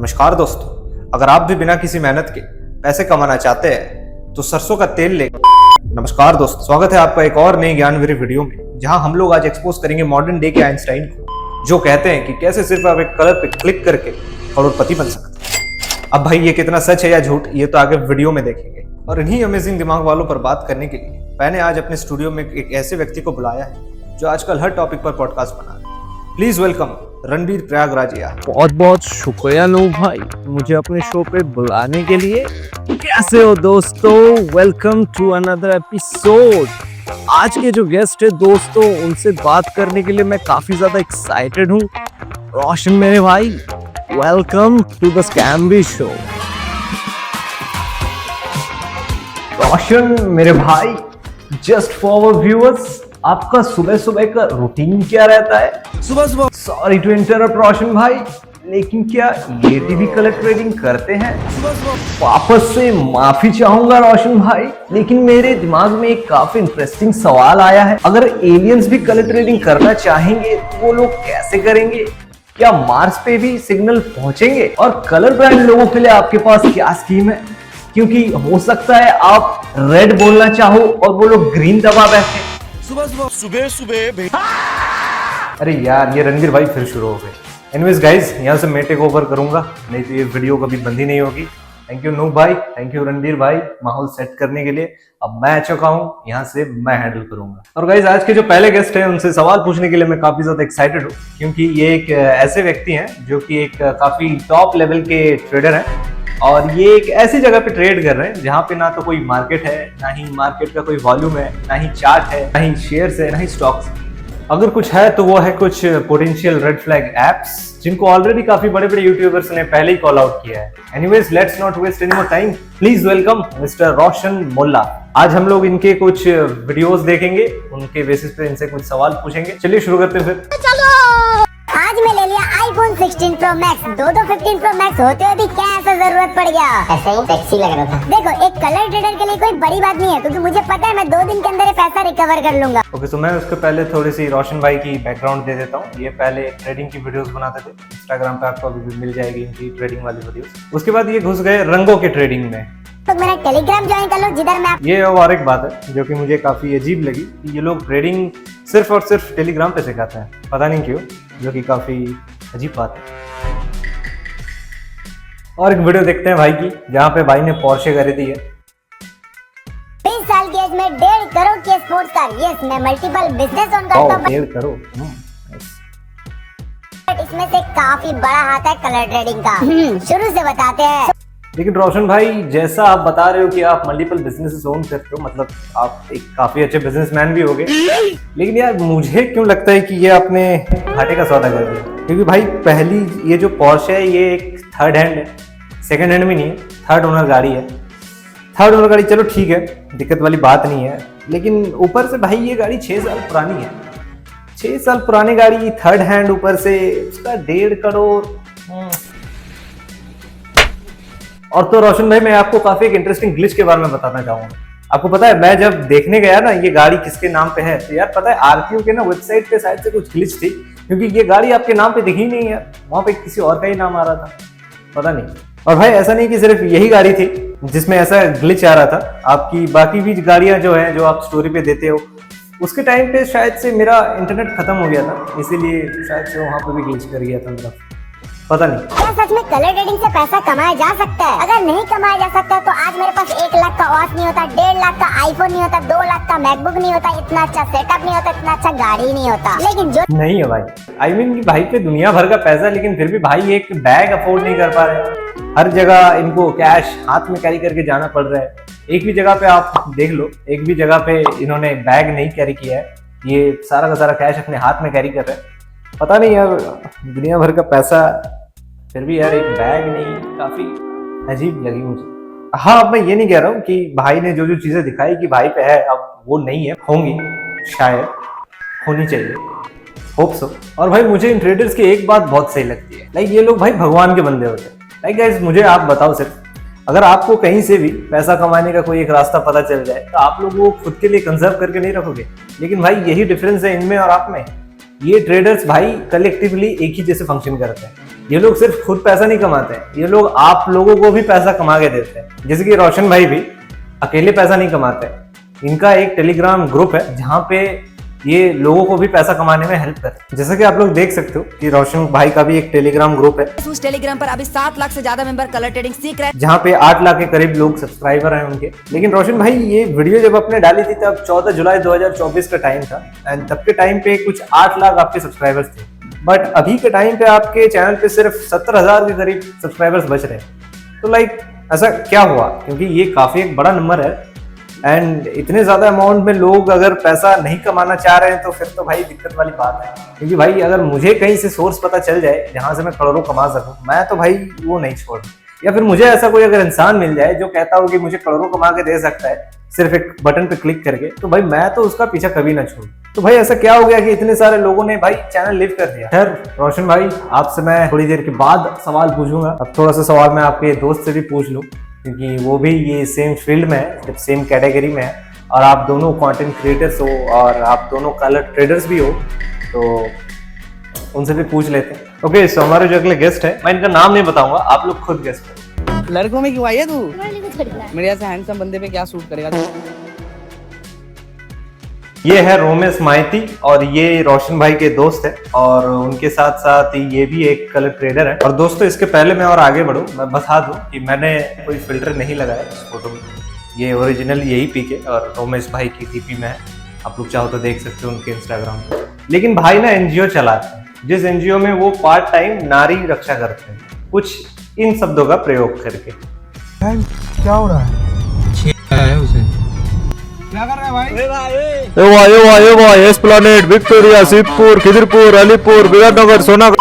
नमस्कार दोस्तों, अगर आप भी बिना किसी मेहनत के पैसे कमाना चाहते हैं तो सरसों का तेल ले। नमस्कार दोस्तों, स्वागत है आपका एक और नई ज्ञान भरी वीडियो में, जहां हम लोग आज एक्सपोज करेंगे मॉडर्न डे के आइंस्टाइन को, जो कहते हैं कि कैसे सिर्फ आप एक कलर पे क्लिक करके करोड़पति बन सकते हैं। अब भाई ये कितना सच है या झूठ, ये तो आगे वीडियो में देखेंगे। और इन्हीं अमेजिंग दिमाग वालों पर बात करने के लिए मैंने आज अपने स्टूडियो में एक ऐसे व्यक्ति को बुलाया है जो आजकल हर टॉपिक पर पॉडकास्ट बना रहे हैं। प्लीज वेलकम रणबीर प्रयागराज यार। बहुत बहुत शुक्रिया लो भाई मुझे अपने शो पे बुलाने के लिए। कैसे हो दोस्तों, वेलकम टू अनदर एपिसोड। आज के जो गेस्ट है दोस्तों, उनसे बात करने के लिए मैं काफी ज्यादा एक्साइटेड हूँ। रोशन मेरे भाई, वेलकम टू द स्कैम्बी शो। रोशन मेरे भाई, जस्ट फॉर आवर व्यूअर्स, आपका सुबह सुबह का रूटीन क्या रहता है? सुबह सॉरी टू इंटरप्ट रोशन भाई, लेकिन क्या ये भी कलर ट्रेडिंग करते हैं? वापस से माफी चाहूंगा रोशन भाई, लेकिन मेरे दिमाग में एक काफी इंटरेस्टिंग सवाल आया है। अगर एलियंस भी कलर ट्रेडिंग करना चाहेंगे तो वो लोग कैसे करेंगे? क्या मार्स पे भी सिग्नल पहुंचेंगे? और कलर ब्रांड लोगों के लिए आपके पास क्या स्कीम है? क्योंकि हो सकता है आप रेड बोलना चाहो और वो लोग ग्रीन दबा बैठे। सुबह अरे यार, ये रणबीर भाई फिर शुरू हो गए। एनीवेज गाइस, यहाँ से मैं टेक ओवर करूंगा, नहीं तो ये वीडियो कभी बंद ही नहीं होगी। थैंक यू नूब भाई, थैंक यू रणबीर भाई माहौल सेट करने के लिए। अब मैं आ चुका हूँ, यहाँ से मैं हैंडल करूंगा। और गाइस, आज के जो पहले गेस्ट हैं उनसे सवाल पूछने के लिए मैं काफी ज्यादा एक्साइटेड हूँ, क्योंकि ये एक ऐसे व्यक्ति हैं जो कि एक काफी टॉप लेवल के ट्रेडर हैं। और ये एक ऐसी जगह पे ट्रेड कर रहे हैं जहां पे ना तो कोई मार्केट है, ना ही मार्केट का कोई वॉल्यूम है, ना ही चार्ट है, ना ही शेयर्स है, ना ही स्टॉक्स। अगर कुछ है तो वो है कुछ पोटेंशियल रेड फ्लैग एप्स, जिनको ऑलरेडी काफी बड़े बड़े यूट्यूबर्स ने पहले ही कॉल आउट किया है। Anyways, let's not waste any more time, please welcome mister Roshan Molla. आज हम लोग इनके कुछ वीडियोस देखेंगे, उनके बेसिस पे इनसे कुछ सवाल पूछेंगे। चलिए शुरू करते हैं फिर। आज मैं ले लिया iPhone 16 Pro Max। दो 15 Pro Max होते हुए भी क्या ऐसा जरूरत पड़ गया? ऐसे ही टैक्सी लग रहा था। देखो, एक कलर ट्रेडर के लिए कोई बड़ी बात नहीं है, क्योंकि मुझे पता है मैं 2 दिन के अंदर ये पैसा रिकवर कर लूंगा। ओके, तो मैं उसके पहले थोड़ी सी रोशन भाई की बैकग्राउंड दे देता हूँ। ये पहले ट्रेडिंग की वीडियोस बनाते थे, इंस्टाग्राम पे आपको अभी भी मिल जाएगी इनकी ट्रेडिंग वाली वीडियोस। उसके बाद ये घुस गए रंगों के ट्रेडिंग में। तो मेरा टेलीग्राम ज्वाइन कर लो, जिधर मैं ये और एक बात है जो कि मुझे काफी अजीब लगी कि ये लोग ट्रेडिंग सिर्फ और सिर्फ टेलीग्राम पे सिखाते हैं, पता नहीं क्यों, जो कि काफी अजीब बात है। और एक वीडियो देखते हैं भाई की, जहाँ पे भाई ने पोर्शे खरीदी है। 20 साल की एज में 1.5 करोड़ की स्पोर्ट्स कार। यस, मैं मल्टीपल बिजनेस ओन करता हूँ, 1.5 करोड़। बट इसमें से काफी बड़ा हाथ है कलर ट्रेडिंग का। शुरू से बताते हैं। लेकिन रोशन भाई, जैसा आप बता रहे हो कि आप मल्टीपल बिजनेसेस ओन करते हो, मतलब आप एक काफी अच्छे बिजनेसमैन भी होगे, लेकिन यार मुझे क्यों लगता है कि ये आपने घाटे का सौदा कर दिया। क्योंकि भाई पहली ये जो पोर्शे है ये एक थर्ड हैंड है, सेकंड हैंड भी नहीं है, थर्ड ओनर गाड़ी है। थर्ड ओनर गाड़ी चलो ठीक है, दिक्कत वाली बात नहीं है, लेकिन ऊपर से भाई ये गाड़ी 6 साल पुरानी है। 6 साल पुरानी गाड़ी, थर्ड हैंड, ऊपर से उसका 1.5 करोड़। और तो रोशन भाई, मैं आपको काफी एक इंटरेस्टिंग ग्लिच के बारे में बताना चाहूंगा। आपको पता है, मैं जब देखने गया ना ये गाड़ी किसके नाम पे है, तो यार पता है आरक्यू के ना वेबसाइट पे शायद से कुछ ग्लिच थी, क्योंकि ये गाड़ी आपके नाम पे दिखी नहीं है, वहां पे किसी और का ही नाम आ रहा था, पता नहीं। और भाई ऐसा नहीं कि सिर्फ यही गाड़ी थी जिसमें ऐसा ग्लिच आ रहा था, आपकी बाकी भी गाड़ियां जो है, जो आप स्टोरी पे देते हो, उसके टाइम पे शायद से मेरा इंटरनेट खत्म हो गया था, इसीलिए शायद से वहां पे भी ग्लिच कर गया था मेरा, पता नहीं। क्या सच में कलर ट्रेडिंग से पैसा कमाया जा सकता है? अगर नहीं कमाया जा सकता तो आज मेरे पास 1 लाख का वॉच नहीं होता, 1.5 लाख का आईफोन नहीं होता, 2 लाख का मैकबुक नहीं होता, इतना अच्छा सेटअप नहीं होता, इतना अच्छा गाड़ी नहीं होता। लेकिन जो नहीं है भाई, आई मीन कि भाई पे दुनिया भर का पैसा, लेकिन फिर भी भाई एक बैग अफोर्ड नहीं कर पा रहे। हर जगह इनको कैश हाथ में कैरी करके जाना पड़ रहा है। एक भी जगह पे आप देख लो, एक भी जगह पे इन्होंने बैग नहीं कैरी किया है, ये सारा का सारा कैश अपने हाथ में कैरी कर रहे हैं। पता नहीं यार, दुनिया भर का पैसा, फिर भी यार एक बैग नहीं, काफी अजीब लगी मुझे। हाँ, अब मैं ये नहीं कह रहा हूँ कि भाई ने जो जो चीजें दिखाई कि भाई पे है, अब वो नहीं है, होंगी, शायद होनी चाहिए, होप सो। और भाई मुझे इन ट्रेडर्स की एक बात बहुत सही लगती है, लाइक ये लोग भाई भगवान के बंदे होते हैं। लाइक गाइस, मुझे आप बताओ, सिर्फ अगर आपको कहीं से भी पैसा कमाने का कोई एक रास्ता पता चल जाए तो आप लोग वो खुद के लिए कंजर्व करके नहीं रखोगे। लेकिन भाई यही डिफरेंस है इनमें और आप में। ये ट्रेडर्स भाई कलेक्टिवली एक ही जैसे फंक्शन करते हैं। ये लोग सिर्फ खुद पैसा नहीं कमाते हैं, ये लोग आप लोगों को भी पैसा कमा के देते हैं। जैसे कि रोशन भाई भी अकेले पैसा नहीं कमाते, इनका एक टेलीग्राम ग्रुप है जहाँ पे ये लोगों को भी पैसा कमाने में हेल्प करते हैं। जैसा कि आप लोग देख सकते हो कि रोशन भाई का भी एक टेलीग्राम ग्रुप है, उस टेलीग्राम पर अभी 7 लाख से ज्यादा मेंबर कलर ट्रेडिंग सीख रहे हैं, जहाँ पे 8 लाख के करीब लोग सब्सक्राइबर हैं उनके। लेकिन रोशन भाई ये वीडियो जब आपने डाली थी तब 14 जुलाई 2024 का टाइम था, एंड तब के टाइम पे कुछ 8 लाख आपके सब्सक्राइबर्स थे। बट अभी के टाइम पे आपके चैनल पे सिर्फ 70,000 के करीब सब्सक्राइबर्स बच रहे हैं। तो लाइक ऐसा क्या हुआ? क्योंकि ये काफी एक बड़ा नंबर है, एंड इतने ज्यादा अमाउंट में लोग अगर पैसा नहीं कमाना चाह रहे हैं तो फिर तो भाई दिक्कत वाली बात है। क्योंकि भाई अगर मुझे कहीं से सोर्स पता चल जाए जहां से मैं करोड़ों कमा सकूं, मैं तो भाई वो नहीं छोड़। या फिर मुझे ऐसा कोई अगर इंसान मिल जाए जो कहता हो कि मुझे करोड़ों कमा के दे सकता है सिर्फ एक बटन पे क्लिक करके, तो भाई मैं तो उसका पीछा कभी ना छोड़ूं। तो भाई ऐसा क्या हो गया कि इतने सारे लोगों ने भाई चैनल लिव कर दिया? खैर रोशन भाई, आपसे मैं थोड़ी देर के बाद सवाल पूछूंगा। अब थोड़ा सा सवाल मैं आपके दोस्त से भी पूछ लूं, क्योंकि वो भी ये सेम फील्ड में है, सेम कैटेगरी में है, और आप दोनों कंटेंट क्रिएटर्स हो और आप दोनों कलर ट्रेडर्स भी हो, तो उनसे भी पूछ लेते हैं। ओके, सो हमारे जो अगले गेस्ट है, मैं इनका नाम नहीं बताऊंगा, आप लोग खुद गेस्ट करो। लड़कों में क्यों आई है तू? मेरे ऐसे हैंडसम बंदे पे क्या सूट करेगा? ये है रोमेश माइती और ये रोशन भाई के दोस्त है, और उनके साथ साथ ही ये भी एक कलर ट्रेडर है। और दोस्तों इसके पहले मैं और आगे बढ़ूं, मैं बता दूं कि मैंने कोई फिल्टर नहीं लगाया इस फोटो में, ये ओरिजिनल यही पीके और रोमेश भाई की डीपी में है। आप लोग चाहो तो देख सकते हो उनके इंस्टाग्राम पे। लेकिन भाई ना एनजीओ चलाते हैं, जिस एनजीओ में वो पार्ट टाइम नारी रक्षा करते हैं, कुछ इन शब्दों का प्रयोग करके। क्या हो रहा है? उसे क्या कर रहा है भाई? भाई एस्प्लेनेड, विक्टोरिया, शिवपुर, खिदिरपुर, अलीपुर, विराटनगर, सोना।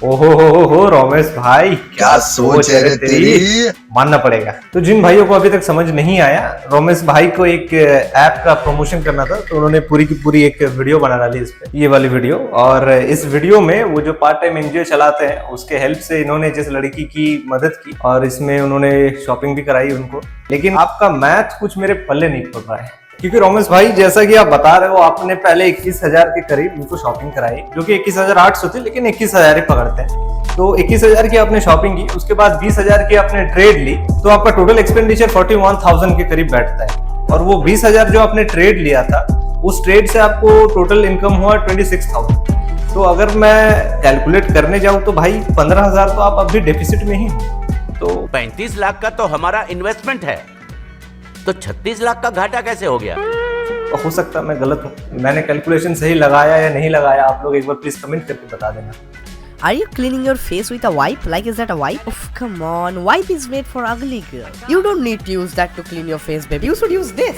ओहो रोमेश भाई, क्या सोच है रे तेरी, मानना पड़ेगा। तो जिन भाइयों को अभी तक समझ नहीं आया, रोमेश भाई को एक ऐप का प्रमोशन करना था, तो उन्होंने पूरी की पूरी एक वीडियो बना डाली इस पे, ये वाली वीडियो। और इस वीडियो में वो जो पार्ट टाइम एनजीओ चलाते हैं उसके हेल्प से इन्होंने जिस लड़की की मदद की और इसमें उन्होंने शॉपिंग भी कराई उनको। लेकिन आपका मैथ कुछ मेरे पल्ले नहीं पड़ रहा है, क्योंकि रोमेश भाई जैसा कि आप बता रहे हो, आपने पहले 21,000 के करीब उनको शॉपिंग कराई, जो कि 21,800 थी, लेकिन 21,000 ही पकड़ते हैं। तो 21,000 की आपने शॉपिंग की, उसके बाद 20,000 की आपने ट्रेड ली, तो आपका टोटल एक्सपेंडिचर 41,000 के करीब बैठता है। और वो 20,000 जो आपने ट्रेड लिया था, उस ट्रेड से आपको टोटल इनकम हुआ 26,000। तो अगर मैं कैलकुलेट करने जाऊं तो भाई 15,000 तो आप अभी डेफिसिट में ही हो। तो 35 लाख का तो हमारा इन्वेस्टमेंट है, तो 36 लाख का घाटा कैसे हो गया? हो सकता है मैं गलत हूँ, मैंने कैलकुलेशन सही लगाया या नहीं लगाया, आप लोग एक बार प्लीज कमेंट करके बता देना। Are you cleaning your face with a wipe? Like, is that a wipe? Oh, come on, wipe is made for ugly girl. You don't need to use that to clean your face, baby. You should use this.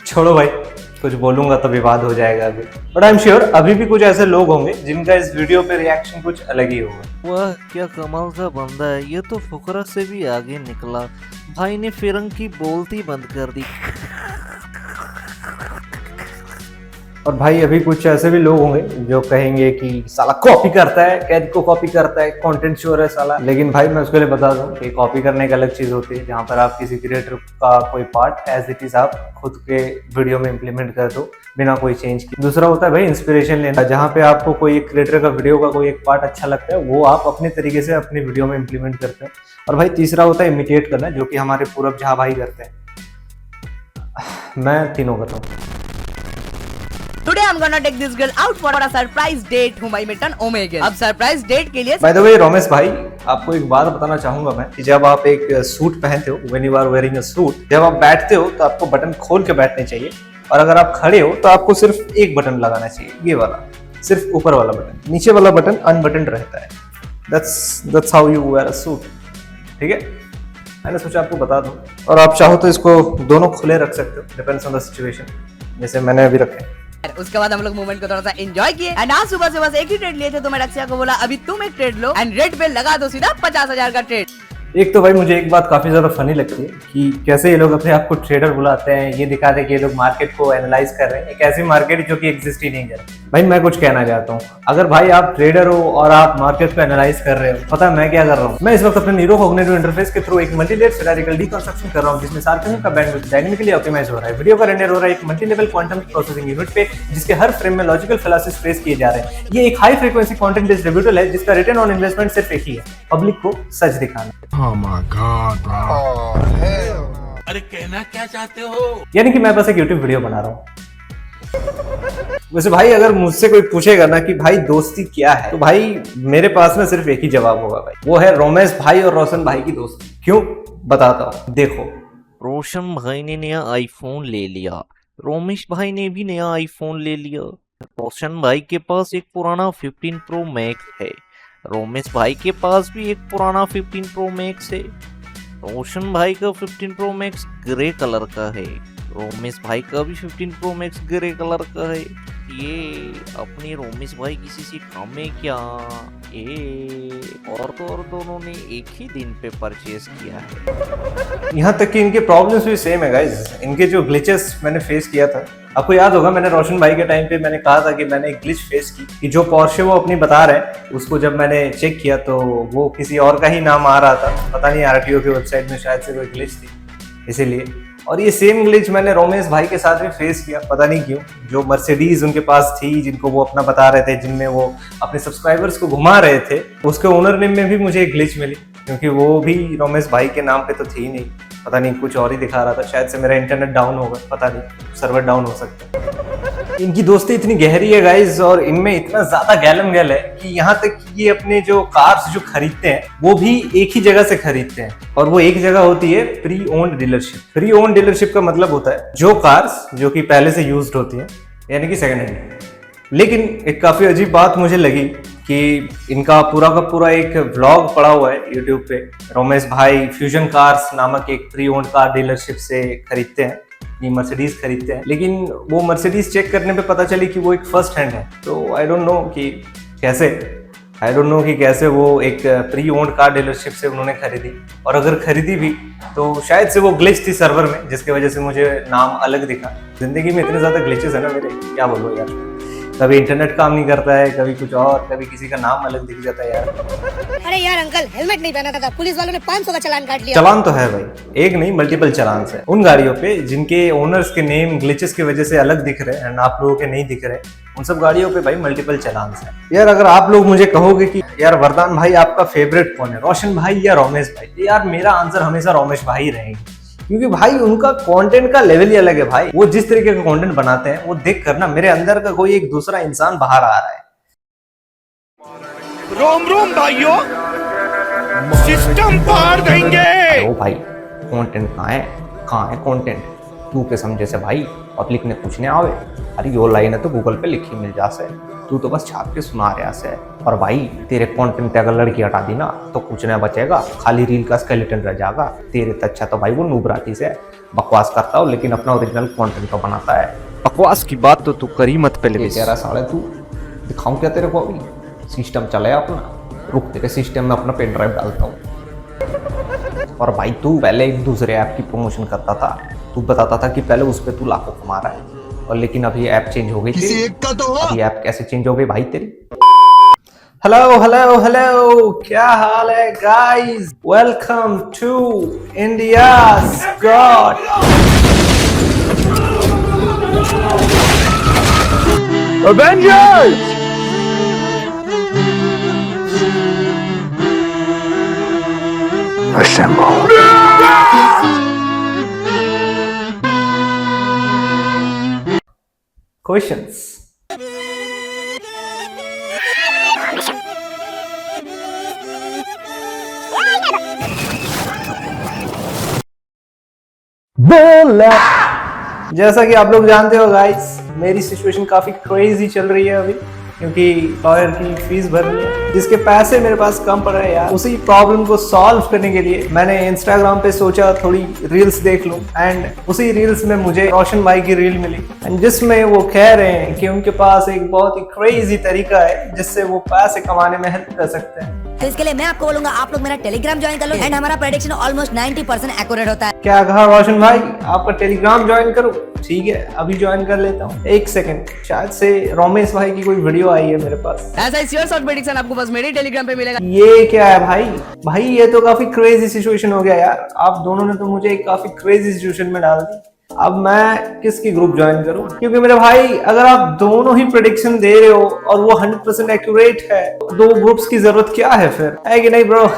छोड़ो भाई, कुछ बोलूंगा तो विवाद हो जाएगा अभी, but I am sure अभी भी कुछ ऐसे लोग होंगे जिनका इस वीडियो पे रिएक्शन कुछ अलग ही होगा। वाह क्या कमाल का बंदा है, ये तो फुकरा से भी आगे निकला। भाई ने फिरंग की बोलती बंद कर दी। और भाई अभी कुछ ऐसे भी लोग होंगे जो कहेंगे कि साला कॉपी करता है, कैद को कॉपी करता है, कंटेंट चोर है साला। लेकिन भाई मैं उसके लिए बता दूं कि कॉपी करने एक अलग चीज होती है, जहां पर आप किसी क्रिएटर का कोई पार्ट एज इट इज आप खुद के वीडियो में इंप्लीमेंट कर दो बिना कोई चेंज की। दूसरा होता है भाई इंस्पिरेशन लेना, जहां पे आपको कोई एक क्रिएटर का वीडियो का कोई एक पार्ट अच्छा लगता है, वो आप अपने तरीके से अपनी वीडियो में इंप्लीमेंट करते हैं। और भाई तीसरा होता है इमिटेट करना, जो कि हमारे पूरब झा भाई करते हैं। मैं तीनों करता हूँ। Today I'm gonna take this girl out for a surprise date whom I met on Omegle. अब सरप्राइज डेट के लिए बाय द वे रोमेश भाई, आपको एक बात बताना चाहूंगा मैं कि जब आप एक सूट पहनते हो, when you are wearing a suit, जब आप बैठते हो तो आपको बटन खोल के बैठने चाहिए, और अगर आप खड़े हो तो आपको सिर्फ एक बटन लगाना चाहिए, ये वाला, सिर्फ ऊपर वाला बटन। नीचे वाला बटन अनबटन रहता है। That's how you wear a suit, ठीक है? मैंने सोचा आपको बता दूं, और आप चाहो तो इसको दोनों खुले रख सकते हो, डिपेंड्स ऑन द सिचुएशन, जैसे मैंने अभी रखे। उसके बाद हम लोग मूवमेंट को थोड़ा सा एंजॉय किए एंड आज सुबह से बस एक ही ट्रेड लिए थे, तो मैं रक्षा को बोला अभी तुम एक ट्रेड लो एंड रेड पे लगा दो सीधा 50,000 का ट्रेड। एक तो भाई मुझे एक बात काफी ज्यादा फनी लगती है कि कैसे ये लोग अपने आप को ट्रेडर बुलाते हैं, ये दिखाते हैं कि ये लोग मार्केट को एनालाइज कर रहे हैं, एक ऐसी मार्केट जो कि एग्जिस्ट ही नहीं कर रही। भाई मैं कुछ कहना चाहता हूँ, अगर भाई आप ट्रेडर हो और आप मार्केट पे एनालाइज कर रहे हो, पता है मैं क्या कर रहा हूँ? मैं इस वक्त अपने नीरो कॉग्निटिव इंटरफेस के थ्रू एक मल्टी-लेयर सिलेरिकल डीकंस्ट्रक्शन कर रहा हूँ, जिसमें सार्वजनिक का बैंडविड्थ डायनामिकली ऑप्टिमाइज हो रहा है। वीडियो का रेंडर हो रहा है एक multi level quantum processing unit पे, जिसके हर फ्रेम में लॉजिकल फेलासिस ट्रेस किए जा रहे हैं। ये एक हाई फ्रीक्वेंसी कंटेंट डिस्ट्रीब्यूटर है, जिसका रिटर्न ऑन इन्वेस्टमेंट सिर्फ एक ही है, पब्लिक को सच दिखाना। अरे कहना क्या चाहते हो? यानी कि मैं बस एक यूट्यूब वीडियो बना रहा हूँ। वैसे भाई अगर मुझसे कोई पूछेगा ना कि भाई दोस्ती क्या है, तो भाई मेरे पास में सिर्फ एक ही जवाब होगा भाई, वो है रोमेश भाई और रोशन भाई की दोस्ती। क्यों? बताता हूँ, देखो। रोशन भाई ने नया आईफोन ले लिया, रोमेश भाई ने भी नया आईफोन ले लिया। रोशन भाई के पास एक पुराना 15 प्रो मैक्स है, रोमेश भाई के पास भी एक पुराना 15 प्रो मैक्स है। रोशन भाई का 15 प्रो मैक्स ग्रे कलर का है, रोमेश भाई का भी 15 प्रो मैक्स ग्रे कलर का है। ये अपने रोमेश भाई किसी से कम है क्या? और तो और दोनों ने एक ही दिन पे परचेज किया है। यहाँ तक कि इनके प्रॉब्लम्स भी सेम है गाइस। इनके जो ग्लिचेस मैंने फेस किया था, आपको याद होगा मैंने रोशन भाई के टाइम पे मैंने कहा था कि मैंने एक ग्लिच फेस की कि जो पोर्शे वो अपनी बता रहे हैं, उसको जब मैंने चेक किया तो वो किसी और का ही नाम आ रहा था। पता नहीं आरटीओ की वेबसाइट में शायद से कोई ग्लिच थी, इसीलिए। और ये सेम ग्लिच मैंने रोमेश भाई के साथ भी फेस किया, पता नहीं क्यों। जो मर्सिडीज उनके पास थी, जिनको वो अपना बता रहे थे, जिनमें वो अपने सब्सक्राइबर्स को घुमा रहे थे, उसके ओनर नेम में भी मुझे एक ग्लिच मिली, क्योंकि वो भी रोमेश भाई के नाम पे तो थी नहीं। पता नहीं कुछ और ही दिखा रहा था, शायद से मेरा इंटरनेट डाउन होगा, पता नहीं, सर्वर डाउन हो सकता है। इनकी दोस्ती इतनी गहरी है गाइज, और इनमें इतना ज्यादा गैलम गैल है कि यहाँ तक कि ये अपने जो कार्स जो खरीदते हैं वो भी एक ही जगह से खरीदते हैं, और वो एक जगह होती है pre owned dealership. Pre owned dealership का मतलब होता है जो कार्स जो कि पहले से यूज्ड होती हैं, यानी कि सेकंड हैंड। लेकिन एक काफी अजीब बात मुझे लगी कि इनका पूरा का पूरा एक व्लॉग पड़ा हुआ है यूट्यूब पे। रोमेश भाई फ्यूजन कार्स नामक एक प्री ओन्ड कार डीलरशिप से खरीदते हैं, ये मर्सिडीज खरीदते हैं। लेकिन वो मर्सिडीज चेक करने पे पता चली कि वो एक फर्स्ट हैंड है। तो आई डोंट नो कि कैसे वो एक प्री ओन्ड कार डीलरशिप से उन्होंने खरीदी, और अगर खरीदी भी तो शायद से वो ग्लिच थी सर्वर में, जिसकी वजह से मुझे नाम अलग दिखा। जिंदगी में इतने ज्यादा ग्लिचेस है ना मेरे, क्या बोलूं यार। कभी इंटरनेट काम नहीं करता है, कभी कुछ और, कभी किसी का नाम अलग दिख जाता है यार। अरे यार अंकल, हेलमेट नहीं पहना था, पुलिस वालों ने 500 का चालान काट लिया। चालान तो है भाई, एक नहीं मल्टीपल चालान है उन गाड़ियों पे जिनके ओनर्स के नेम ग्लिचेस की वजह से अलग दिख रहे हैं एंड आप लोगों के नहीं दिख रहे। उन सब गाड़ियों पे भाई मल्टीपल चालान है यार। अगर आप लोग मुझे कहोगे कि यार वरदान भाई आपका फेवरेट कौन है, रोशन भाई या रोमेश भाई, यार मेरा आंसर हमेशा रोमेश भाई रहेंगे, क्योंकि भाई उनका कंटेंट का लेवल ही अलग है भाई। वो जिस तरीके का कंटेंट बनाते हैं वो देख कर ना मेरे अंदर का कोई एक दूसरा इंसान बाहर आ रहा है। रोम रोम भाइयों, सिस्टम पार देंगे। ओ भाई कंटेंट कहाँ है कंटेंट? तू के समझे से भाई पब्लिक ने पूछने आवे, अरे यो लाइन है तो गूगल पे लिखी मिल जा से, तू तो बस छाप के सुना रहा से। और भाई तेरे कंटेंट पे अगर लड़की हटा दी ना तो कुछ नहीं बचेगा, खाली रील का स्केलेटन रह जाएगा। तेरे तो अच्छा तो भाई वो नूबराती से बकवास करता हो, लेकिन अपना ओरिजिनल कंटेंट तो बनाता है। बकवास की बात तो तू करी मत पहले। कह रहा साले तू, दिखाऊं क्या तेरे को? अभी सिस्टम चलाया अपना, रुक तेरे सिस्टम में अपना पेन ड्राइव डालता हूँ। और भाई तू पहले एक दूसरे ऐप की प्रमोशन करता था, तू बताता था कि पहले उस पर तू लाखों कमा रहा है, और लेकिन अभी ऐप चेंज हो गई तेरी। अभी ऐप कैसे चेंज हो गई भाई तेरी? हेलो, क्या हाल है guys? Welcome to India's god avengers. Questions. जैसा कि आप लोग जानते हो गाइस, मेरी सिचुएशन काफी क्रेजी चल रही है अभी, क्योंकि लॉयर की फीस भरनी है, जिसके पैसे मेरे पास कम पड़ रहे हैं यार। उसी प्रॉब्लम को सॉल्व करने के लिए मैंने इंस्टाग्राम पे सोचा थोड़ी रील्स देख लूं, एंड उसी रील्स में मुझे रोशन भाई की रील मिली, एंड जिसमें वो कह रहे हैं कि उनके पास एक बहुत ही क्रेजी तरीका है जिससे वो पैसे कमाने में हेल्प कर सकते हैं। तो इसके लिए मैं आपको बोलूंगा आप लोग मेरा टेलीग्राम ज्वाइन कर लो एंड हमारा प्रेडिक्शन ऑलमोस्ट 90% एक्यूरेट होता है। क्या कहा रोशन भाई, आपका टेलीग्राम ज्वाइन करो? ठीक है, अभी ज्वाइन कर लेता हूँ। एक सेकंड, शायद से रोमेश भाई की कोई वीडियो आई है मेरे पास। ऐसा ही श्योर शॉर्ट प्रेडिक्शन आपको बस मेरे टेलीग्राम पे मिलेगा। ये क्या है भाई? भाई ये तो काफी क्रेजी सिचुएशन हो गया यार। आप दोनों ने तो मुझे एक काफी क्रेजी सिचुएशन में डाल दी। अब मैं किसकी ग्रुप ज्वाइन करूं? क्योंकि मेरे भाई अगर आप दोनों ही प्रेडिक्शन दे रहे हो और वो 100% एक्यूरेट है, दो ग्रुप्स की जरूरत क्या है फिर, है कि नहीं ब्रो?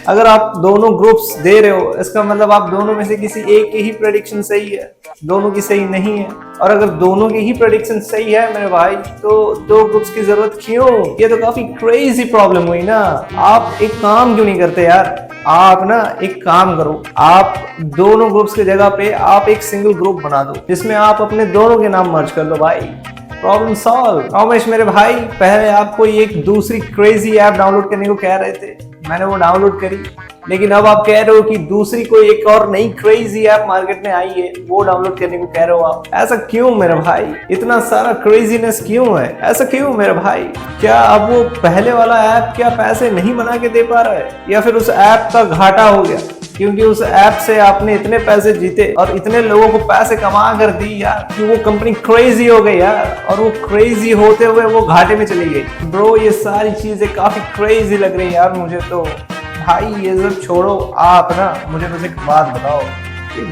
अगर आप दोनों ग्रुप्स दे रहे हो इसका मतलब आप दोनों में से किसी एक की ही प्रेडिक्शन सही है, दोनों की सही नहीं है। और अगर दोनों की ही प्रेडिक्शन सही है मेरे भाई, तो दो ग्रुप्स की जरूरत क्यों? ये तो काफी क्रेजी प्रॉब्लम हुई ना। आप एक काम क्यों नहीं करते यार? आप ना एक काम करो, आप दोनों ग्रुप्स की जगह पे आप एक सिंगल ग्रुप बना दो जिसमें आप अपने दोनों के नाम मर्ज कर दो भाई। Problem solve. रमेश मेरे भाई, पहले आप कोई एक दूसरी क्रेजी ऐप डाउनलोड करने को कह रहे थे, मैंने वो डाउनलोड करी, लेकिन अब आप कह रहे हो कि दूसरी कोई एक और नई क्रेजी ऐप मार्केट में आई है, वो डाउनलोड करने को कह रहे हो आप। ऐसा क्यों मेरे भाई? इतना सारा क्रेजीनेस क्यों है? ऐसा क्यों मेरे भाई? क्या अब वो पहले वाला ऐप क्या पैसे नहीं बना के दे पा रहा है, या फिर उस ऐप का घाटा हो गया क्योंकि उस ऐप से आपने इतने पैसे जीते और इतने लोगों को पैसे कमा कर दी यार कि वो कंपनी क्रेजी हो गई यार, और वो क्रेजी होते हुए वो घाटे में चली गई। ब्रो ये सारी चीजें काफी क्रेजी लग रही है यार मुझे तो। भाई ये सब छोड़ो, आप ना मुझे बस एक बात बताओ,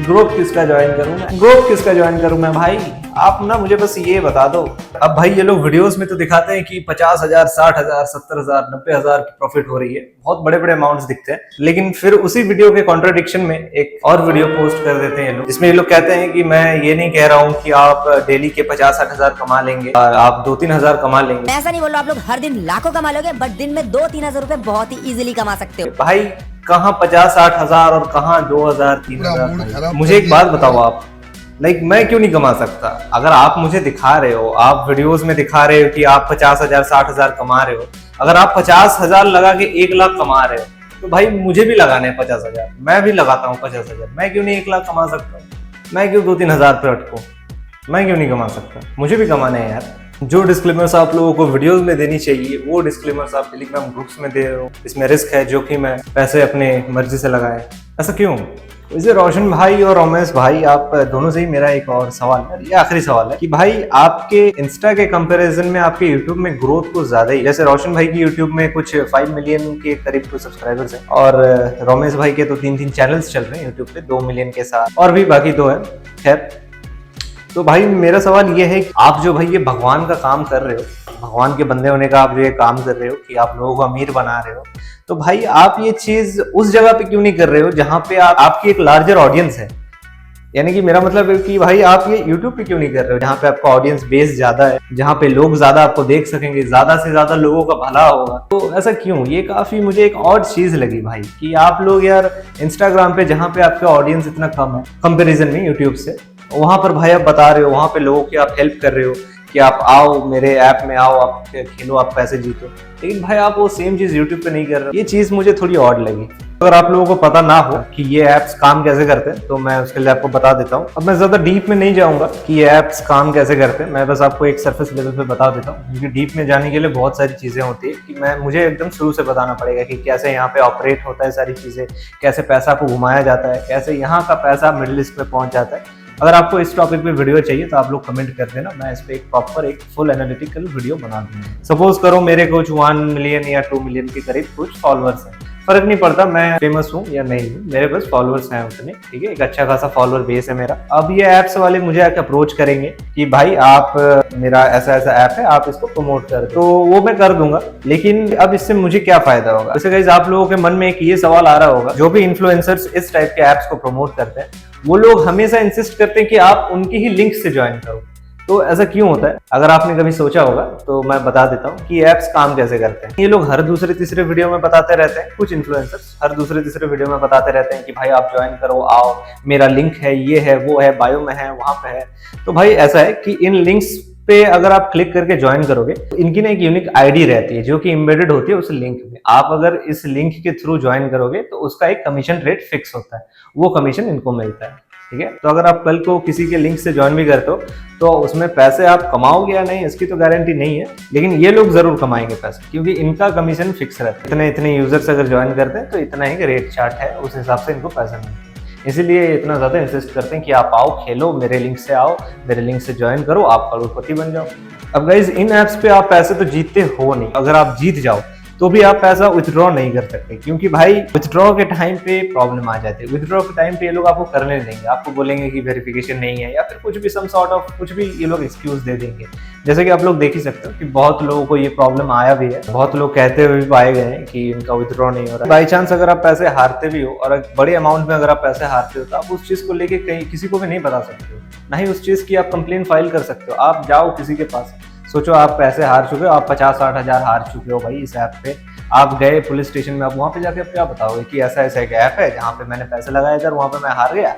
ग्रुप किसका ज्वाइन करूं मैं? ग्रुप किसका ज्वाइन करूं मैं भाई? आप ना मुझे बस ये बता दो। अब भाई ये लोग वीडियोस में तो दिखाते हैं कि 50,000, 60,000, 70,000, 90,000 की प्रॉफिट हो रही है, बहुत बड़े बड़े अमाउंट्स दिखते हैं, लेकिन फिर उसी वीडियो के कॉन्ट्रडिक्शन में एक और वीडियो पोस्ट कर देते हैं ये लोग, जिसमें ये लोग कहते हैं कि मैं ये नहीं कह रहा हूँ कि आप डेली के 50-60,000 कमा लेंगे, आप 2-3 हजार कमा लेंगे। मैं ऐसा नहीं बोल रहा आप लोग हर दिन लाखों कमा लोगे, बट दिन में 2-3 हजार रुपए बहुत ही इजीली कमा सकते हो। भाई कहाँ 50-60 हजार और कहाँ 2,000, 3,000? मुझे एक बात बताओ आप, मैं क्यों नहीं कमा सकता? अगर आप मुझे दिखा रहे हो, आप वीडियोस में दिखा रहे हो कि आप 50,000, 60,000 कमा रहे हो, अगर आप 50,000 लगा के 1 लाख कमा रहे हो, तो भाई मुझे भी लगाने हैं 50,000, मैं भी लगाता हूँ 50,000, मैं क्यों नहीं 1 लाख कमा सकता? मैं क्यों 2-3 हजार पे अटकूं? मैं क्यों नहीं कमा सकता? मुझे भी कमाने हैं यार। जो डिस्क्लेमर्स आप लोगों को वीडियोस में देनी चाहिए वो डिस्क्लेमर्स आप टेलीग्राम ग्रुप्स में दे रहे हो। इसमें रिस्क है, जोखिम है, पैसे अपने मर्जी से लगाए, ऐसा क्यों? वैसे रोशन भाई और रमेश भाई, आप दोनों से ही मेरा एक और सवाल है, ये आखिरी सवाल है कि भाई आपके इंस्टा के कंपैरिजन में आपके यूट्यूब में ग्रोथ कुछ ज्यादा ही, जैसे रोशन भाई की यूट्यूब में कुछ 5 मिलियन के करीब कुछ सब्सक्राइबर्स हैं, और रमेश भाई के तो 3 चैनल्स चल रहे हैं यूट्यूब पे 2 मिलियन के साथ, और भी बाकी 2 है। खैर, तो भाई मेरा सवाल ये है कि आप जो भाई ये भगवान का काम कर रहे हो, भगवान के बंदे होने का आप जो ये काम कर रहे हो कि आप लोगों को अमीर बना रहे हो, तो भाई आप ये चीज उस जगह पे क्यों नहीं कर रहे हो जहां पे आपकी एक लार्जर ऑडियंस है? यानी कि मेरा मतलब है कि भाई आप ये YouTube पे क्यों नहीं कर रहे हो जहां पे आपका ऑडियंस बेस ज्यादा है, जहां पे लोग ज्यादा आपको देख सकेंगे, ज्यादा से ज्यादा लोगों का भला होगा? तो ऐसा क्यों? ये काफी मुझे एक और चीज लगी भाई कि आप लोग यार इंस्टाग्राम पे जहां पे आपका ऑडियंस इतना कम है कंपेरिजन में यूट्यूब से, वहां पर भाई आप बता रहे हो, वहां पे लोगों की आप हेल्प कर रहे हो कि आप आओ मेरे ऐप में, आओ आप खेलो, आप पैसे जीतो, लेकिन भाई आप वो सेम चीज यूट्यूब पे नहीं कर रहे हो। ये चीज मुझे थोड़ी ऑड लगी। अगर आप लोगों को पता ना हो कि ये ऐप्स काम कैसे करते हैं तो मैं उसके लिए आपको बता देता हूँ। अब मैं ज्यादा डीप में नहीं जाऊंगा कि ये ऐप्स काम कैसे करते हैं, मैं बस आपको एक सरफेस लेवल पे बता देता हूँ, क्योंकि डीप में जाने के लिए बहुत सारी चीजें होती है कि मुझे एकदम शुरू से बताना पड़ेगा कि कैसे यहाँ पे ऑपरेट होता है सारी चीजें, कैसे पैसा को घुमाया जाता है, कैसे यहाँ का पैसा मिडिल ईस्ट में पहुंच जाता है। अगर आपको इस टॉपिक पे वीडियो चाहिए तो आप लोग कमेंट कर देना, मैं इस पे एक प्रॉपर एक फुल एनालिटिकल वीडियो बना दूंगा। सपोज करो मेरे कुछ 1 मिलियन या 2 मिलियन के करीब कुछ फॉलोअर्स हैं, फर्क नहीं पड़ता मैं फेमस हूँ या नहीं हूँ, मेरे पास फॉलोअर्स हैं उतने, ठीक है, एक अच्छा खासा फॉलोअर बेस है मेरा। अब ये ऐप्स वाले मुझे आके अप्रोच करेंगे कि भाई आप मेरा ऐसा ऐसा ऐप है, आप इसको प्रमोट कर दो, तो वो मैं कर दूंगा, लेकिन अब इससे मुझे क्या फायदा होगा? वैसे गाइस आप लोगों के मन में एक ये सवाल आ रहा होगा, जो भी इन्फ्लुएंसर्स इस टाइप के ऐप्स को प्रमोट करते हैं वो लोग हमेशा इंसिस्ट करते हैं कि आप उनकी ही लिंक से ज्वाइन करो, तो ऐसा क्यों होता है? अगर आपने कभी सोचा होगा तो मैं बता देता हूँ कि ऐप्स काम कैसे करते हैं। ये लोग हर दूसरे तीसरे वीडियो में बताते रहते हैं, कुछ इन्फ्लुएंसर्स हर दूसरे तीसरे वीडियो में बताते रहते हैं कि भाई आप ज्वाइन करो, आओ, मेरा लिंक है, ये है, वो है, बायो में है, वहां पे है। तो भाई ऐसा है कि इन लिंक्स पे अगर आप क्लिक करके ज्वाइन करोगे तो इनकी ना एक यूनिक आईडी रहती है जो कि एम्बेडेड होती है उस लिंक में। आप अगर इस लिंक के थ्रू ज्वाइन करोगे तो उसका एक कमीशन रेट फिक्स होता है, वो कमीशन इनको मिलता है। ठीक है। तो अगर आप कल को किसी के लिंक से ज्वाइन भी करते हो तो उसमें पैसे आप कमाओगे या नहीं इसकी तो गारंटी नहीं है, लेकिन ये लोग जरूर कमाएंगे पैसे, क्योंकि इनका कमीशन फिक्स रहता है। इतने यूजर्स अगर ज्वाइन करते हैं तो इतना ही रेट चार्ट है, उस हिसाब से इनको पैसा मिलता है। इसीलिए इतना ज्यादा इंसिस्ट करते हैं कि आप आओ, खेलो, मेरे लिंक से आओ, मेरे लिंक से ज्वाइन करो, आप करोड़पति बन जाओ। अब गाइज इन ऐप्स पे आप पैसे तो जीतते हो नहीं, अगर आप जीत जाओ तो भी आप पैसा विथड्रॉ नहीं कर सकते, क्योंकि भाई विथड्रॉ के टाइम पे प्रॉब्लम आ जाती है। विथड्रॉ के टाइम पे ये लोग आपको करने देंगे, आपको बोलेंगे कि वेरिफिकेशन नहीं है या फिर कुछ भी सम सॉर्ट ऑफ कुछ भी ये लोग एक्सक्यूज दे देंगे। जैसे कि आप लोग देख ही सकते हो कि बहुत लोगों को ये प्रॉब्लम आया भी है, बहुत लोग कहते हुए भी पाए गए हैं कि इनका विथड्रॉ नहीं हो रहा है। बाई चांस अगर आप पैसे हारते भी हो और बड़े अमाउंट में अगर आप पैसे हारते हो तो आप उस चीज को लेके कहीं किसी को भी नहीं बता सकते हो, ना ही उस चीज की आप कंप्लेन फाइल कर सकते हो। आप जाओ किसी के पास, सोचो आप पैसे हार चुके हो, आप 50-60 हजार हार चुके हो भाई इस ऐप पे, आप गए पुलिस स्टेशन में, आप वहां पे जाके आप क्या बताओगे कि ऐसा ऐसा एक ऐप है जहाँ पे मैंने पैसे लगाए थे, वहां पे मैं हार गया।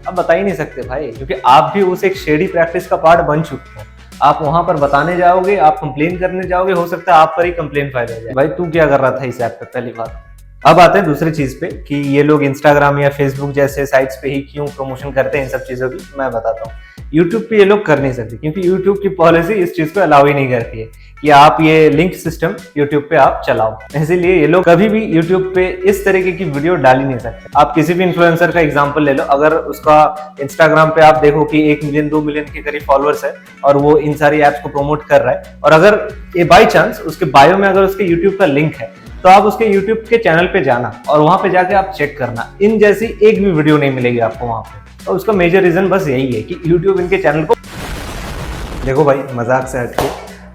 अब बता ही नहीं सकते भाई, क्योंकि आप भी उस एक शेडी प्रैक्टिस का पार्ट बन चुके हो। आप वहां पर बताने जाओगे, आप कंप्लेन करने जाओगे, हो सकता है आप पर ही कंप्लेन फाइल हो जाए। भाई तू क्या कर रहा था इस ऐप पे, पहली बात। अब आते हैं दूसरी चीज पे कि ये लोग इंस्टाग्राम या फेसबुक जैसे साइट्स पे ही क्यों प्रमोशन करते हैं इन सब चीजों की, मैं बताता हूँ। यूट्यूब पे ये लोग कर नहीं सकते, क्योंकि यूट्यूब की पॉलिसी इस चीज को अलाउ ही नहीं करती है कि आप ये लिंक सिस्टम यूट्यूब पे आप चलाओ। इसीलिए ये लोग कभी भी यूट्यूब पे इस तरीके की वीडियो डाल ही नहीं सकते। आप किसी भी इन्फ्लुएंसर का एग्जांपल ले लो, अगर उसका इंस्टाग्राम पे आप देखो कि 1 मिलियन 2 मिलियन के करीब फॉलोअर्स है और वो इन सारी एप्स को प्रमोट कर रहा है, और अगर ये बाई चांस उसके बायो में अगर उसके यूट्यूब का लिंक है तो आप उसके YouTube के चैनल पे जाना और वहां पे जाके आप चेक करना, इन जैसी एक भी वीडियो नहीं मिलेगी आपको वहां पे। और उसका मेजर रीजन बस यही है कि YouTube इनके चैनल को, देखो भाई मजाक से हटके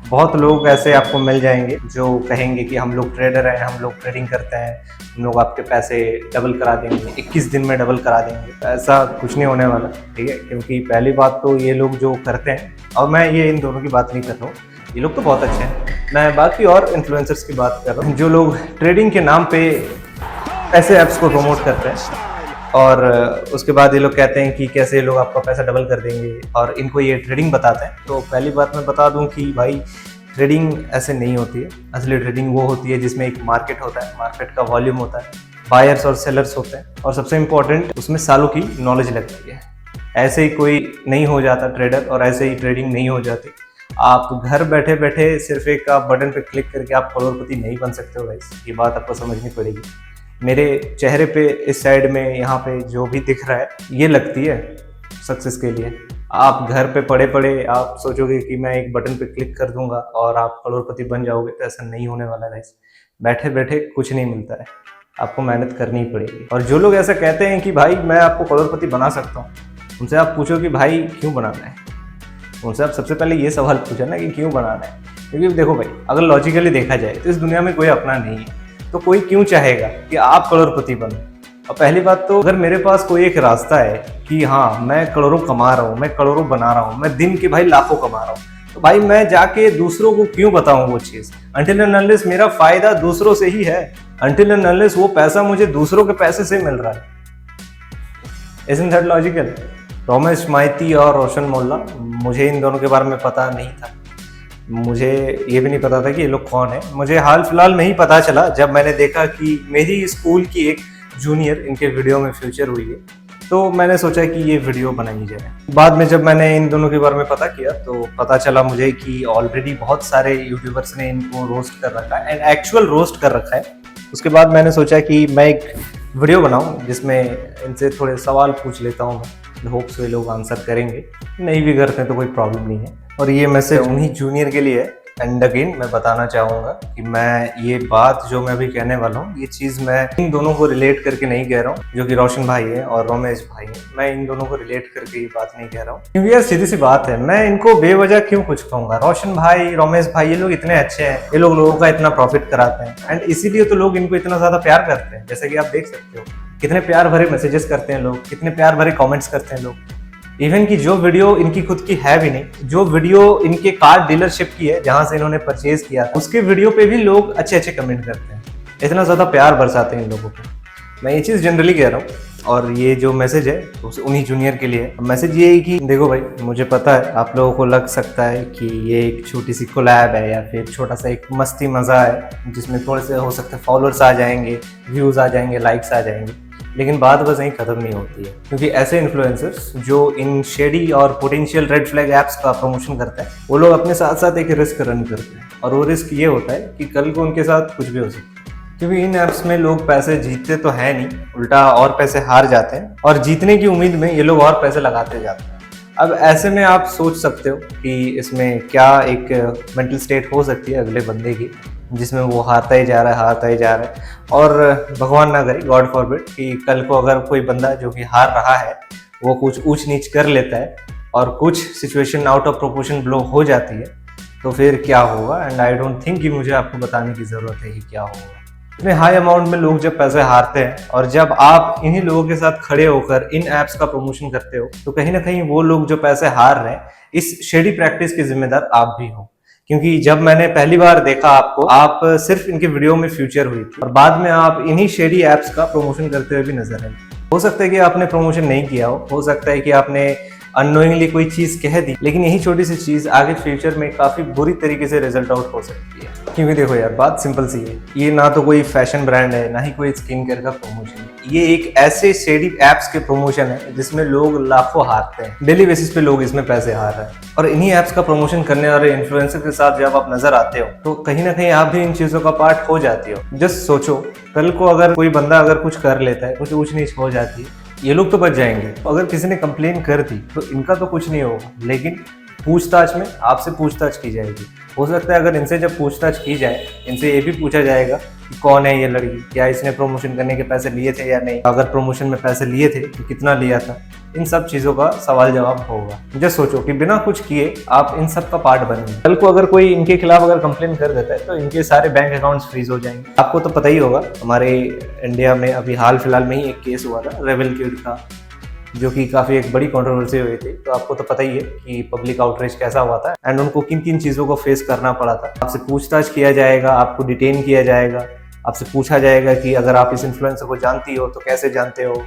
बहुत लोग ऐसे आपको मिल जाएंगे जो कहेंगे कि हम लोग ट्रेडर हैं, हम लोग ट्रेडिंग करते हैं, हम लोग आपके पैसे डबल करा देंगे, 21 दिन में डबल करा देंगे। ऐसा कुछ नहीं होने वाला, ठीक है। क्योंकि पहली बात तो ये लोग जो करते हैं, और मैं ये इन दोनों की बात नहीं कर रहा हूँ, ये लोग तो बहुत अच्छे हैं, मैं बाकी और इन्फ्लुएंसर्स की बात कर रहा हूँ जो लोग ट्रेडिंग के नाम पे ऐसे ऐप्स को प्रमोट करते हैं और उसके बाद ये लोग कहते हैं कि कैसे लोग आपका पैसा डबल कर देंगे और इनको ये ट्रेडिंग बताते हैं। तो पहली बात मैं बता दूं कि भाई ट्रेडिंग ऐसे नहीं होती है। असली ट्रेडिंग वो होती है जिसमें एक मार्केट होता है, मार्केट का वॉल्यूम होता है, बायर्स और सेलर्स होते हैं, और सबसे इम्पोर्टेंट उसमें सालों की नॉलेज लगती है। ऐसे ही कोई नहीं हो जाता ट्रेडर और ऐसे ही ट्रेडिंग नहीं हो जाती। आप घर बैठे बैठे सिर्फ एक आप बटन पे क्लिक करके आप करोड़पति नहीं बन सकते हो गाइस, ये बात आपको समझनी पड़ेगी। मेरे चेहरे पे इस साइड में यहाँ पे जो भी दिख रहा है ये लगती है सक्सेस के लिए। आप घर पे पड़े पड़े आप सोचोगे कि मैं एक बटन पे क्लिक कर दूंगा और आप करोड़पति बन जाओगे, तो ऐसा नहीं होने वाला गाइस। बैठे बैठे कुछ नहीं मिलता है, आपको मेहनत करनी ही पड़ेगी। और जो लोग ऐसा कहते हैं कि भाई मैं आपको करोड़पति बना सकता हूँ, उनसे आप पूछो कि भाई क्यों बनाना है। उनसे आप सबसे पहले ये सवाल पूछा ना कि क्यों बनाना है। क्योंकि देखो भाई, अगर लॉजिकली देखा जाए तो इस दुनिया में कोई अपना नहीं है, तो कोई क्यों चाहेगा कि आप करोड़पति बनो। और पहली बात तो अगर मेरे पास कोई एक रास्ता है कि हाँ मैं करोड़ों कमा रहा हूँ, मैं करोड़ों बना रहा हूँ, मैं दिन के भाई लाखों कमा रहा हूँ, तो भाई मैं जाके दूसरों को क्यों बताऊं वो चीज। अनटिल एंड अनलेस मेरा फायदा दूसरों से ही है, अनटिल एंड अनलेस वो पैसा मुझे दूसरों के पैसे से मिल रहा है। Isn't that logical? रोमेश माइती और रोशन मोल्ला, मुझे इन दोनों के बारे में पता नहीं था। मुझे ये भी नहीं पता था कि ये लोग कौन है। मुझे हाल फिलहाल में ही पता चला जब मैंने देखा कि मेरी स्कूल की एक जूनियर इनके वीडियो में फ्यूचर हुई है, तो मैंने सोचा कि ये वीडियो बनाई जाए। बाद में जब मैंने इन दोनों के बारे में पता किया तो पता चला मुझे कि ऑलरेडी बहुत सारे यूट्यूबर्स ने इनको रोस्ट कर रखा है, एंड एक्चुअल रोस्ट कर रखा है। उसके बाद मैंने सोचा कि मैं एक वीडियो बनाऊं जिसमें इनसे थोड़े सवाल पूछ लेता हूं मैं, होप्स वे लोग आंसर करेंगे, नहीं भी करते हैं तो कोई प्रॉब्लम नहीं है। और ये मैसेज उन्हीं जूनियर के लिए है। एंड अगेन मैं बताना चाहूँगा कि मैं ये बात जो मैं अभी कहने वाला हूँ, ये चीज़ मैं इन दोनों को रिलेट करके नहीं कह रहा हूँ, जो कि रोशन भाई है और रोमेश भाई है। मैं इन दोनों को रिलेट करके ये बात नहीं कह रहा हूँ, क्योंकि यार सीधी सी बात है, मैं इनको बेवजह क्यों कुछ कहूँगा। रोशन भाई, रोमेश भाई, ये लोग इतने अच्छे हैं, ये लोग लोगों का इतना प्रॉफिट कराते हैं, एंड इसीलिए तो लोग इनको इतना ज़्यादा प्यार करते हैं। जैसे कि आप देख सकते हो कितने प्यार भरे मैसेजेस करते हैं लोग, कितने प्यार भरे कमेंट्स करते हैं लोग। इवन कि जो वीडियो इनकी खुद की है भी नहीं, जो वीडियो इनके कार डीलरशिप की है जहां से इन्होंने परचेज किया, उसके वीडियो पे भी लोग अच्छे अच्छे कमेंट करते हैं, इतना ज्यादा प्यार बरसाते हैं इन लोगों को। मैं ये चीज जनरली कह रहा हूँ, और ये जो मैसेज है उन्हीं जूनियर के लिए। मैसेज ये है कि देखो भाई, मुझे पता है आप लोगों को लग सकता है कि ये एक छोटी सी कोलैब है या फिर छोटा सा एक मस्ती मजा है जिसमें थोड़े से हो सकते हैं फॉलोअर्स आ जाएंगे, व्यूज आ जाएंगे, लाइक्स आ जाएंगे, लेकिन बात बस यहीं खत्म नहीं होती है, क्योंकि ऐसे इन्फ्लुएंसर्स जो इन शेडी और पोटेंशियल रेड फ्लैग ऐप्स का प्रमोशन करते हैं, वो लोग अपने साथ साथ एक रिस्क रन करते हैं, और वो रिस्क ये होता है कि कल को उनके साथ कुछ भी हो सकता है। क्योंकि इन ऐप्स में लोग पैसे जीतते तो है नहीं, उल्टा और पैसे हार जाते हैं, और जीतने की उम्मीद में ये लोग और पैसे लगाते जाते हैं। अब ऐसे में आप सोच सकते हो कि इसमें क्या एक मेंटल स्टेट हो सकती है अगले बंदे की, जिसमें वो हारता ही जा रहा है, और भगवान ना करे, गॉड फॉरबिड, कि कल को अगर कोई बंदा जो कि हार रहा है वो कुछ ऊंच नीच कर लेता है और कुछ situation out of proportion blow हो जाती है, तो फिर क्या होगा। एंड आई डोंट थिंक कि मुझे आपको बताने की ज़रूरत है कि क्या होगा। इतने हाई अमाउंट में लोग जब पैसे हारते हैं, और जब आप इन्हीं लोगों के साथ खड़े होकर इन ऐप्स का प्रमोशन करते हो, तो कहीं ना कहीं वो लोग जो पैसे हार रहे हैं, इस शेडी प्रैक्टिस के जिम्मेदार आप भी हो। क्योंकि जब मैंने पहली बार देखा आपको, आप सिर्फ इनके वीडियो में फ्यूचर हुई थी, और बाद में आप इन्हीं शेडी ऐप्स का प्रमोशन करते हुए भी नजर आए। हो सकता है कि आपने प्रमोशन नहीं किया हो सकता है कि आपने अननोइंगली कोई चीज कह दी, लेकिन यही छोटी सी चीज आगे फ्यूचर में काफी बुरी तरीके से रिजल्ट आउट हो सकती है। क्योंकि देखो यार, बात सिंपल सी है, ये ना तो कोई फैशन ब्रांड है, ना ही कोई स्किन केयर का प्रमोशन है, ये एक ऐसे शेडी एप्स के प्रमोशन है जिसमें लोग लाखों हारते हैं, डेली बेसिस पे लोग इसमें पैसे हार रहे हैं। और इन्हीं एप्स का प्रमोशन करने वाले इन्फ्लुएंसर के साथ जब आप नजर आते हो, तो कहीं ना कहीं आप भी इन चीजों का पार्ट हो जाते हो। जस्ट सोचो, कल को अगर कोई बंदा अगर कुछ कर लेता है, कुछ ऊंच नीच हो जाती है, ये लोग तो बच जाएंगे। अगर किसी ने कंप्लेन कर दी तो इनका तो कुछ नहीं होगा, लेकिन पूछताछ में आपसे पूछताछ की जाएगी। हो सकता है अगर इनसे जब पूछताछ की जाए, इनसे ये भी पूछा जाएगा कि कौन है ये लड़की, क्या इसने प्रमोशन करने के पैसे लिए थे या नहीं, अगर प्रमोशन में पैसे लिए थे तो कितना लिया था। इन सब चीजों का सवाल जवाब होगा। जस्ट सोचो कि बिना कुछ किए आप इन सब का पार्ट बनेंगे। कल को अगर कोई इनके खिलाफ अगर कंप्लेन कर देता है तो इनके सारे बैंक अकाउंट्स फ्रीज हो जाएंगे। आपको तो पता ही होगा, हमारे इंडिया में अभी हाल फिलहाल में ही एक केस हुआ था रेबल किड का, जो कि काफी एक बड़ी कंट्रोवर्सी हुई थी। तो आपको तो पता ही है कि पब्लिक आउटरीच कैसा हुआ था, एंड उनको किन किन चीजों को फेस करना पड़ा था। आपसे पूछताछ किया जाएगा, आपको डिटेन किया जाएगा, आपसे पूछा जाएगा कि अगर आप इस इन्फ्लुएंसर को जानती हो तो कैसे जानते हो,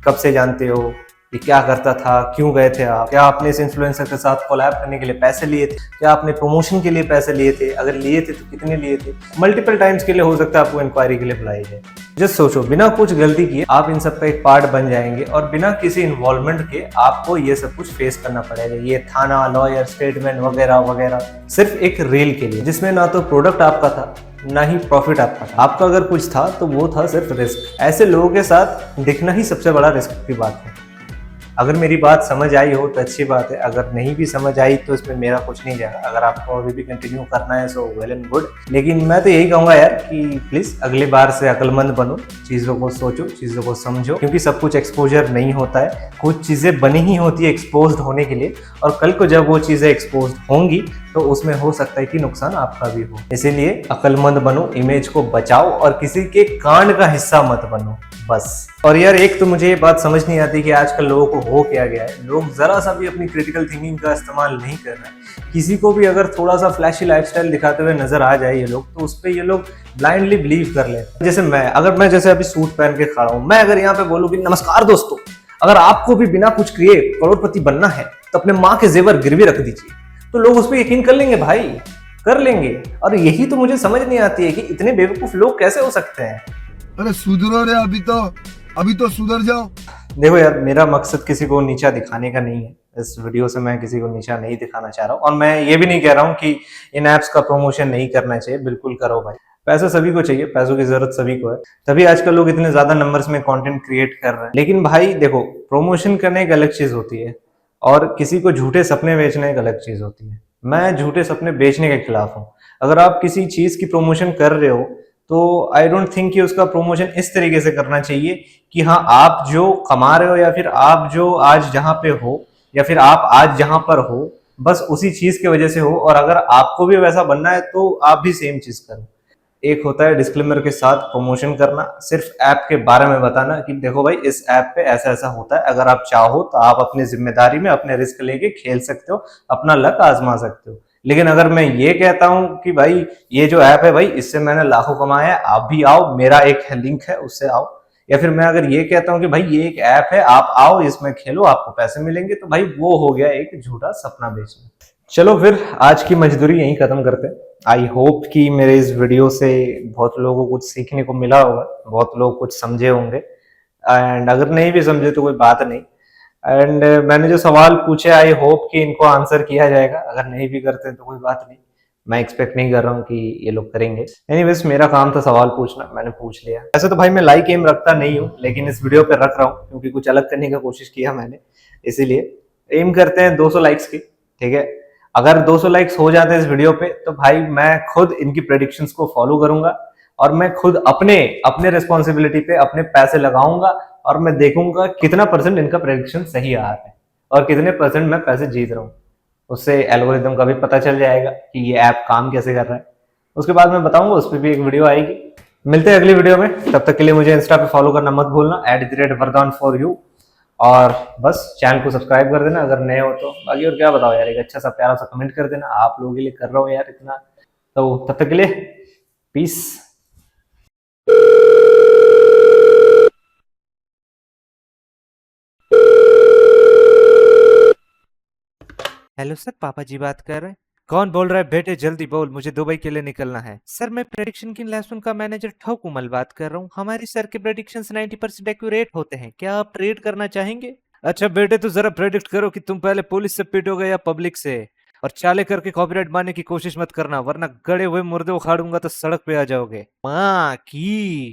कब से जानते हो, ये क्या करता था, क्यों गए थे आप, क्या आपने इस इन्फ्लुएंसर के साथ कोलैब करने के लिए पैसे लिए थे, क्या आपने प्रमोशन के लिए पैसे लिए थे, अगर लिए थे तो कितने लिए थे। मल्टीपल टाइम्स के लिए हो सकता है आपको इंक्वायरी के लिए बुलाया जाए। जस्ट सोचो, बिना कुछ गलती किए आप इन सब का एक पार्ट बन जाएंगे, और बिना किसी इन्वॉल्वमेंट के आपको ये सब कुछ फेस करना पड़ेगा। ये थाना, लॉयर, स्टेटमेंट वगैरह वगैरह, सिर्फ एक रील के लिए, जिसमें ना तो प्रोडक्ट आपका था ना ही प्रॉफिट आपका था। आपका अगर कुछ था तो वो था सिर्फ रिस्क। ऐसे लोगों के साथ दिखना ही सबसे बड़ा रिस्क की बात है। अगर मेरी बात समझ आई हो तो अच्छी बात है, अगर नहीं भी समझ आई तो इसमें मेरा कुछ नहीं जाएगा। अगर आपको अभी भी कंटिन्यू करना है सो वेल एंड गुड, लेकिन मैं तो यही कहूंगा यार कि प्लीज अगली बार से अक्लमंद बनो, चीजों को सोचो, चीजों को समझो, क्योंकि सब कुछ एक्सपोजर नहीं होता है। कुछ चीजें बनी ही होती है एक्सपोज होने के लिए, और कल को जब वो चीजें एक्सपोज होंगी तो उसमें हो सकता है कि नुकसान आपका भी हो। इसीलिए अक्लमंद बनो, इमेज को बचाओ, और किसी के कांड का हिस्सा मत बनो बस। और यार एक तो मुझे ये बात समझ नहीं आती कि आजकल लोगों को हो क्या गया है, लोग जरा सा भी अपनी क्रिटिकल थिंकिंग का इस्तेमाल नहीं कर रहे हैं। किसी को भी अगर थोड़ा सा फ्लैशी लाइफस्टाइल दिखाते हुए नजर आ जाए ये लोग, तो उस पर ये लोग ब्लाइंडली बिलीव कर लेते हैं। जैसे मैं जैसे अभी सूट पहन के खड़ा हूँ, मैं अगर यहाँ पे बोलूँ कि नमस्कार दोस्तों, अगर आपको भी बिना कुछ किए करोड़पति बनना है तो अपने माँ के जेवर गिरवी रख दीजिए, तो लोग उस पर यकीन कर लेंगे भाई, कर लेंगे। और यही तो मुझे समझ नहीं आती है कि इतने बेवकूफ लोग कैसे हो सकते हैं। अरे सुधरो रे, अभी तो सुधर जाओ। देखो यार, मेरा मकसद किसी को नीचा दिखाने का नहीं है। इस वीडियो से मैं किसी को नीचा नहीं दिखाना चाह रहा हूँ, और मैं ये भी नहीं कह रहा हूँ कि इन ऐप्स का प्रमोशन नहीं करना चाहिए। बिल्कुल करो भाई, पैसा सभी को चाहिए, पैसों की जरूरत सभी को है, तभी आजकल लोग इतने ज्यादा नंबर्स में कंटेंट क्रिएट कर रहे हैं। लेकिन भाई देखो, प्रमोशन करने एक अलग चीज होती है, और किसी को झूठे सपने बेचना एक अलग चीज होती है। मैं झूठे सपने बेचने के खिलाफ हूँ। अगर आप किसी चीज की प्रमोशन कर रहे हो तो आई डोंट थिंक कि उसका प्रमोशन इस तरीके से करना चाहिए कि हाँ, आप जो कमा रहे हो, या फिर आप जो आज जहाँ पे हो, या फिर आप आज जहाँ पर हो, बस उसी चीज की वजह से हो, और अगर आपको भी वैसा बनना है तो आप भी सेम चीज करो। एक होता है डिस्क्लेमर के साथ प्रमोशन करना, सिर्फ ऐप के बारे में बताना कि देखो भाई इस ऐप पे ऐसा ऐसा होता है, अगर आप चाहो तो आप अपनी जिम्मेदारी में अपने रिस्क लेके खेल सकते हो, अपना लक आजमा सकते हो। लेकिन अगर मैं ये कहता हूं कि भाई ये जो ऐप है भाई, इससे मैंने लाखों कमाए हैं, आप भी आओ, मेरा एक लिंक है उससे आओ, या फिर मैं अगर ये कहता हूं कि भाई ये एक ऐप है, आप आओ इसमें खेलो, आपको पैसे मिलेंगे, तो भाई वो हो गया एक झूठा सपना बेचना। चलो फिर आज की मजदूरी यहीं खत्म करते हैं। आई होप कि मेरे इस वीडियो से बहुत लोगों को कुछ सीखने को मिला होगा, बहुत लोग कुछ समझे होंगे। एंड अगर नहीं भी समझे तो कोई बात नहीं। एंड मैंने जो सवाल पूछे आई होप कि इनको आंसर किया जाएगा, अगर नहीं भी करते तो कोई बात नहीं, मैं एक्सपेक्ट नहीं कर रहा हूँ कि ये लोग करेंगे। एनीवेज मेरा काम था सवाल पूछना, मैंने पूछ लिया। ऐसे तो भाई मैं लाइक एम रखता नहीं हूँ, लेकिन इस वीडियो पे रख रहा हूँ क्योंकि कुछ अलग करने की कोशिश किया मैंने, इसीलिए एम करते हैं 200 लाइक्स की, ठीक है। अगर 200 लाइक्स हो जाते हैं इस वीडियो पे तो भाई मैं खुद इनकी प्रेडिक्शंस को फॉलो करूंगा और मैं खुद अपने रिस्पॉन्सिबिलिटी पे अपने पैसे लगाऊंगा और मैं देखूंगा कितना परसेंट इनका प्रेडिक्शन सही आ रहा है और कितने परसेंट मैं पैसे जीत रहा हूँ। उससे एल्गोरिथम का भी पता चल जाएगा कि ये ऐप काम कैसे कर रहा है। उसके बाद मैं बताऊंगा, उस पर भी एक वीडियो आएगी। मिलते हैं अगली वीडियो में, तब तक के लिए मुझे इंस्टा पे फॉलो करना मत भूलना @vardhan4u, और बस चैनल को सब्सक्राइब कर देना अगर नए हो तो। बाकी और क्या बताओ यार, एक अच्छा सा प्यारा सा कमेंट कर देना, आप लोगों के लिए कर रहा हूँ यार इतना। तो तब तक के लिए पीस। हेलो सर, पापा जी बात कर रहे हैं। कौन बोल रहा है बेटे, जल्दी बोल, मुझे दुबई के लिए निकलना है। सर मैं प्रेडिक्शन की लहसुन का मैनेजर ठोकुमल बात कर रहा हूँ। हमारी सर के प्रेडिक्शंस 90% एक्यूरेट होते हैं, क्या आप ट्रेड करना चाहेंगे? अच्छा बेटे, तो जरा प्रेडिक्ट करो कि तुम पहले पुलिस से पिटोगे या पब्लिक से, और चाले करके कॉपीराइट मारने की कोशिश मत करना, वरना गड़े हुए मुर्दे उखाड़ूंगा तो सड़क पे आ जाओगे। माँ की